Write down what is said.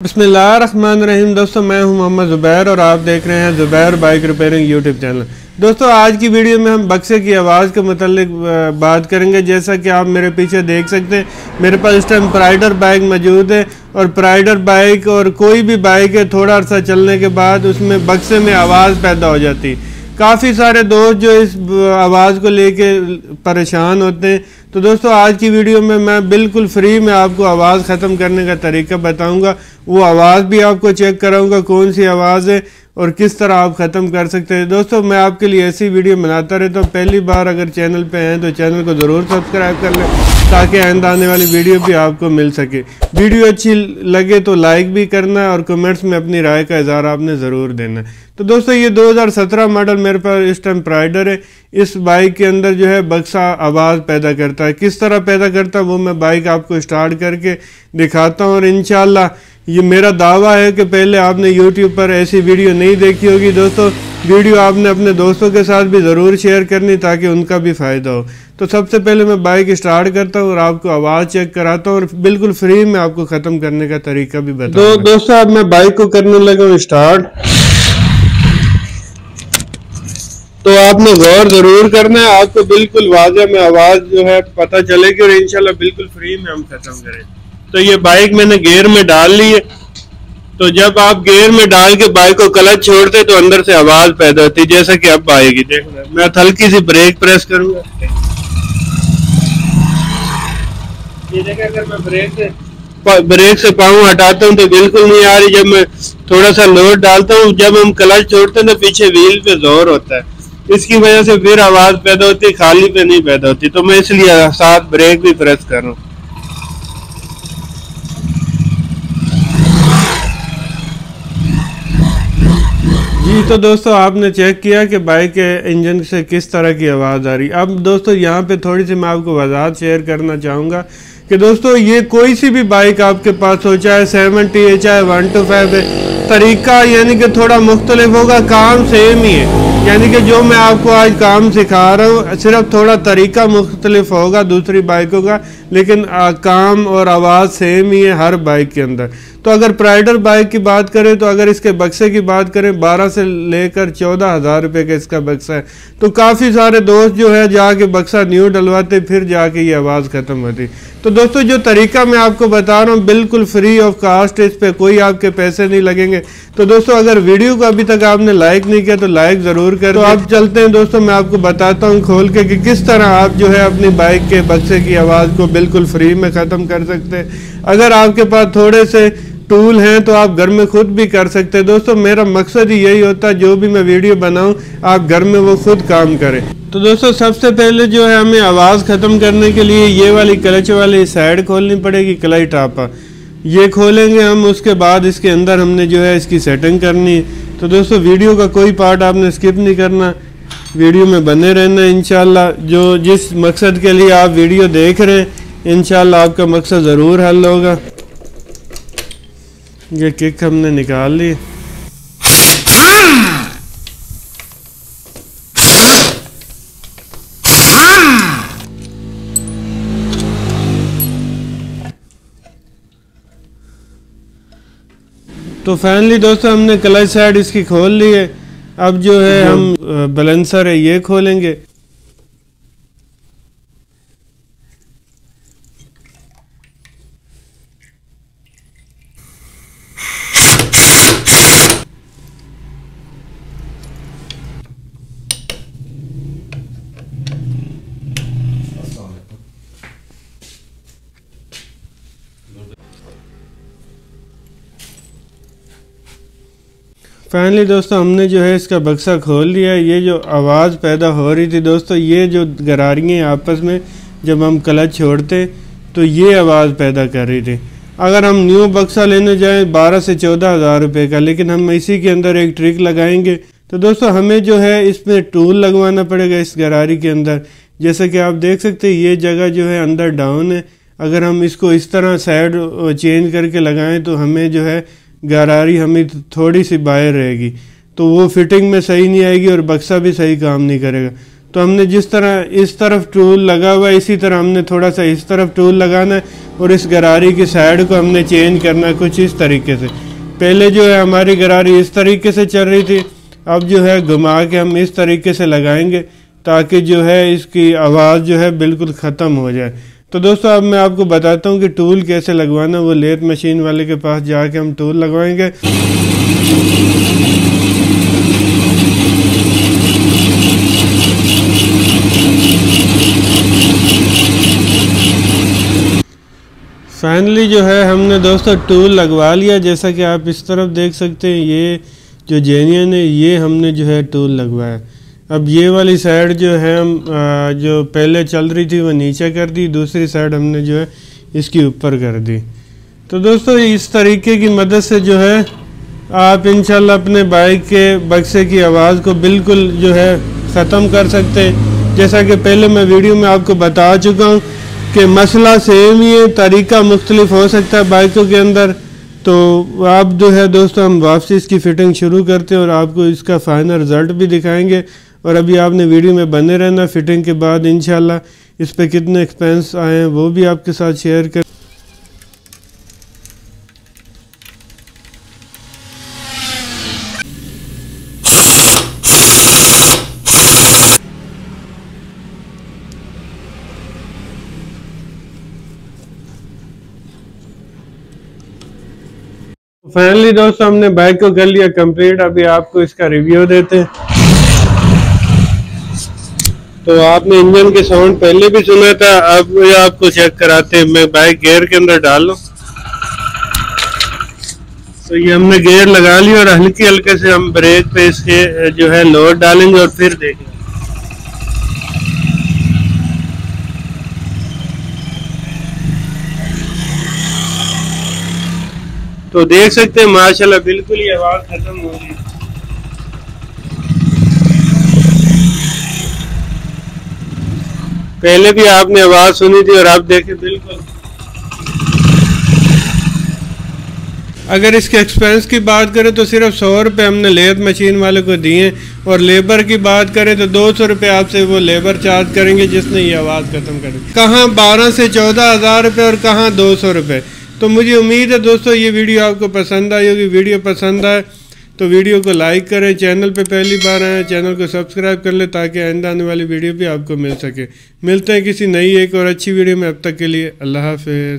बिस्मिल्लाहिर्रहमानिर्रहीम। दोस्तों मैं हूं मोहम्मद ज़ुबैर और आप देख रहे हैं Zubair bike repairing YouTube channel. दोस्तों आज की वीडियो में हम बक्से की आवाज़ के मुतालिक बात करेंगे। जैसा कि आप मेरे पीछे देख सकते हैं, मेरे पास इस टाइम प्राइडर बाइक मौजूद है और प्राइडर बाइक और कोई भी बाइक है, थोड़ा अर्सा चलने के बाद उसमें बक्से में आवाज़ पैदा हो जाती है। काफ़ी सारे दोस्त जो इस आवाज़ को लेके परेशान होते हैं। तो दोस्तों आज की वीडियो में मैं बिल्कुल फ्री में आपको आवाज़ ख़त्म करने का तरीका बताऊंगा। वो आवाज़ भी आपको चेक कराऊंगा कौन सी आवाज़ है और किस तरह आप ख़त्म कर सकते हैं। दोस्तों मैं आपके लिए ऐसी वीडियो बनाता रहता हूँ। पहली बार अगर चैनल पे हैं तो चैनल को ज़रूर सब्सक्राइब कर लें ताकि आइंदा आने वाली वीडियो भी आपको मिल सके। वीडियो अच्छी लगे तो लाइक भी करना है और कमेंट्स में अपनी राय का इज़हार आपने ज़रूर देना है। तो दोस्तों ये 2017 मॉडल मेरे पास इस टाइम प्राइडर है। इस बाइक के अंदर जो है बक्सा आवाज़ पैदा करता है। किस तरह पैदा करता है वो मैं बाइक आपको स्टार्ट करके दिखाता हूँ और इंशाल्लाह ये मेरा दावा है कि पहले आपने YouTube पर ऐसी वीडियो नहीं देखी होगी। दोस्तों वीडियो आपने अपने दोस्तों के साथ भी ज़रूर शेयर करनी ताकि उनका भी फ़ायदा हो। तो सबसे पहले मैं बाइक स्टार्ट करता हूँ और आपको आवाज़ चेक कराता हूँ और बिल्कुल फ्री में आपको ख़त्म करने का तरीका भी बताऊँ। तो दोस्तों अब मैं बाइक को करने लगा हूँ स्टार्ट। तो आपने गौर ज़रूर करना है, आपको बिल्कुल वाज़े में आवाज़ जो है पता चलेगी और इंशाल्लाह बिल्कुल फ्री में हम ख़त्म करें। तो ये बाइक मैंने गियर में डाल ली है। तो जब आप गियर में डाल के बाइक को क्लच छोड़ते तो अंदर से आवाज़ पैदा होती है, जैसा कि अब आएगी। देखना मैं हल्की सी ब्रेक प्रेस करूँगा। ये देखिए अगर मैं ब्रेक से पाँव हटाता हूँ तो बिल्कुल नहीं आ रही। जब मैं थोड़ा सा लोड डालता हूँ, जब हम क्लच छोड़ते हैं तो पीछे व्हील पे जोर होता है, इसकी वजह से फिर आवाज़ पैदा होती है, खाली पे नहीं पैदा होती। तो मैं इसलिए साथ ब्रेक भी प्रेस कर रहा हूँ। जी तो दोस्तों आपने चेक किया कि बाइक के इंजन से किस तरह की आवाज़ आ रही। अब दोस्तों यहाँ पे थोड़ी सी मैं आपको वजाहत शेयर करना चाहूँगा कि दोस्तों ये कोई सी भी बाइक आपके पास हो, चाहे 70 है चाहे 125 है, तरीका यानी कि थोड़ा मुख्तलिफ होगा, काम सेम ही है। यानी कि जो मैं आपको आज काम सिखा रहा हूँ सिर्फ थोड़ा तरीका मुख्तलिफ होगा दूसरी बाइकों का, लेकिन काम और आवाज़ सेम ही है हर बाइक के अंदर। तो अगर प्राइडर बाइक की बात करें तो अगर इसके बक्से की बात करें 12 से लेकर 14,000 रुपये का इसका बक्सा है। तो काफ़ी सारे दोस्त जो है जाके बक्सा न्यू डलवाते फिर जाके ये आवाज़ ख़त्म होती। तो दोस्तों जो तरीका मैं आपको बता रहा हूँ बिल्कुल फ्री ऑफ कास्ट, इस पर कोई आपके पैसे नहीं लगेंगे। तो दोस्तों अगर वीडियो को अभी तक आपने लाइक नहीं किया तो लाइक ज़रूर करें। तो आप चलते हैं दोस्तों, मैं आपको बताता हूँ खोल के कि किस तरह आप जो है अपनी बाइक के बक्से की आवाज़ को बिल्कुल फ्री में ख़त्म कर सकते हैं। अगर आपके पास थोड़े से टूल हैं तो आप घर में खुद भी कर सकते हैं। दोस्तों मेरा मकसद ही यही होता है जो भी मैं वीडियो बनाऊं आप घर में वो खुद काम करें। तो दोस्तों सबसे पहले जो है हमें आवाज़ ख़त्म करने के लिए ये वाली क्लच वाली साइड खोलनी पड़ेगी, क्लच टापा ये खोलेंगे हम। उसके बाद इसके अंदर हमने जो है इसकी सेटिंग करनी है। तो दोस्तों वीडियो का कोई पार्ट आपने स्किप नहीं करना, वीडियो में बने रहना। इंशाल्लाह जो जिस मकसद के लिए आप वीडियो देख रहे हैं इंशाल्लाह आपका मकसद ज़रूर हल होगा। ये किक हमने निकाल ली। तो फाइनली दोस्तों हमने क्लच साइड इसकी खोल ली है। अब जो है हम बैलेंसर है ये खोलेंगे। फाइनली दोस्तों हमने जो है इसका बक्सा खोल लिया है। ये जो आवाज़ पैदा हो रही थी दोस्तों, ये जो गरारियाँ आपस में जब हम क्लच छोड़ते तो ये आवाज़ पैदा कर रही थी। अगर हम न्यू बक्सा लेने जाएं 12 से 14,000 रुपये का, लेकिन हम इसी के अंदर एक ट्रिक लगाएंगे। तो दोस्तों हमें जो है इसमें टूल लगवाना पड़ेगा इस गरारी के अंदर। जैसे कि आप देख सकते हैं ये जगह जो है अंदर डाउन है। अगर हम इसको इस तरह साइड चेंज करके लगाएं तो हमें जो है गरारी हमें थोड़ी सी बाहर रहेगी, तो वो फिटिंग में सही नहीं आएगी और बक्सा भी सही काम नहीं करेगा। तो तो हमने जिस तरह इस तरफ टूल लगा हुआ है इसी तरह हमने थोड़ा सा इस तरफ टूल लगाना है और इस गरारी की साइड को हमने चेंज करना है कुछ इस तरीके से। पहले जो है हमारी गरारी इस तरीके से चल रही थी, अब जो है घुमा के हम इस तरीके से लगाएंगे ताकि जो है इसकी आवाज़ जो है बिल्कुल ख़त्म हो जाए। तो दोस्तों अब मैं आपको बताता हूँ कि टूल कैसे लगवाना, वो लेथ मशीन वाले के पास जाके हम टूल लगवाएंगे। फाइनली जो है हमने दोस्तों टूल लगवा लिया, जैसा कि आप इस तरफ देख सकते हैं। ये जो जेनियन है ये हमने जो है टूल लगवाया। अब ये वाली साइड जो है हम जो पहले चल रही थी वो नीचे कर दी, दूसरी साइड हमने जो है इसकी ऊपर कर दी। तो दोस्तों इस तरीके की मदद से जो है आप इंशाल्लाह अपने बाइक के बक्से की आवाज़ को बिल्कुल जो है ख़त्म कर सकते हैं। जैसा कि पहले मैं वीडियो में आपको बता चुका हूँ कि मसला सेम ही है, तरीका मुख्तलिफ हो सकता है बाइकों के अंदर। तो आप जो है दोस्तों हम वापसी इसकी फ़िटिंग शुरू करते हैं और आपको इसका फाइनल रिज़ल्ट भी दिखाएंगे। और अभी आपने वीडियो में बने रहना, फिटिंग के बाद इंशाल्लाह इस पे कितने एक्सपेंस आए हैं वो भी आपके साथ शेयर कर। फाइनली दोस्तों हमने बाइक को कर लिया कंप्लीट। अभी आपको इसका रिव्यू देते हैं। तो आपने इंजन के साउंड पहले भी सुना था, अब आपको चेक कराते हैं। मैं बाइक गियर के अंदर डाल लूं तो ये हमने गियर लगा लिया और हल्के हल्के से हम ब्रेक पे इसके जो है लोड डालेंगे और फिर देखेंगे। तो देख सकते हैं माशाल्लाह बिल्कुल ही आवाज खत्म हो गई। पहले भी आपने आवाज सुनी थी और आप देखें बिल्कुल। अगर इसके एक्सपेंस की बात करें तो सिर्फ 100 रुपये हमने लेथ मशीन वाले को दिए और लेबर की बात करें तो 200 रुपये आपसे वो लेबर चार्ज करेंगे जिसने ये आवाज़ ख़त्म कर दी। कहाँ 12 से 14 हज़ार रुपये और कहाँ 200 रुपये। तो मुझे उम्मीद है दोस्तों ये वीडियो आपको पसंद आई होगी। वीडियो पसंद आए तो वीडियो को लाइक करें, चैनल पे पहली बार आए चैनल को सब्सक्राइब कर ले ताकि आइंदा आने वाली वीडियो भी आपको मिल सके। मिलते हैं किसी नई एक और अच्छी वीडियो में, अब तक के लिए अल्लाह हाफ़िज़।